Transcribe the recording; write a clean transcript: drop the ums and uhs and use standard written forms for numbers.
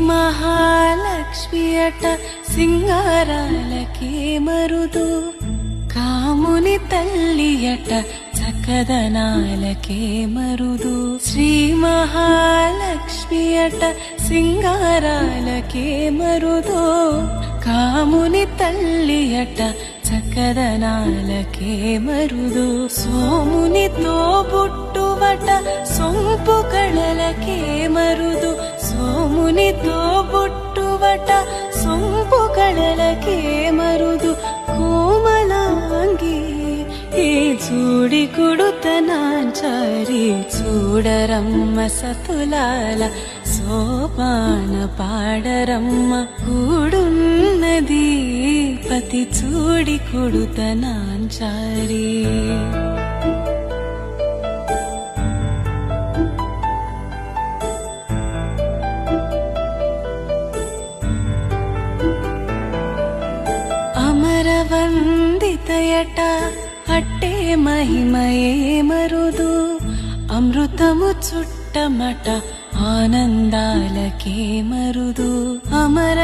మహాలక్ష్మియట సింగారాలకే మరుదు, కాముని తల్లియట చక్కదనాలకే మరుదు. శ్రీ మహాలక్ష్మియట సింగారాలకే మరుదు, కాముని తల్లియట చక్కదనాలకే మరుదు. సోమునితో బుట్టువట సొంపు కళలకే మరుదు, సోమునితో బుట్టువట సొంపు కళలకే మరుదు. కోమలాంగి ఈ చూడి కుడుతనాంచారి, చూడరమ్మ సతులాల సోపాన పాడరమ్మ. కూడున్నది పతి చూడి కుడుతనాంచారి. అమరవందితయట అట్టే మహిమయే మరుదు, అమృతము చుట్టమట ఆనందాలకే మరుదు. అమరవందితయట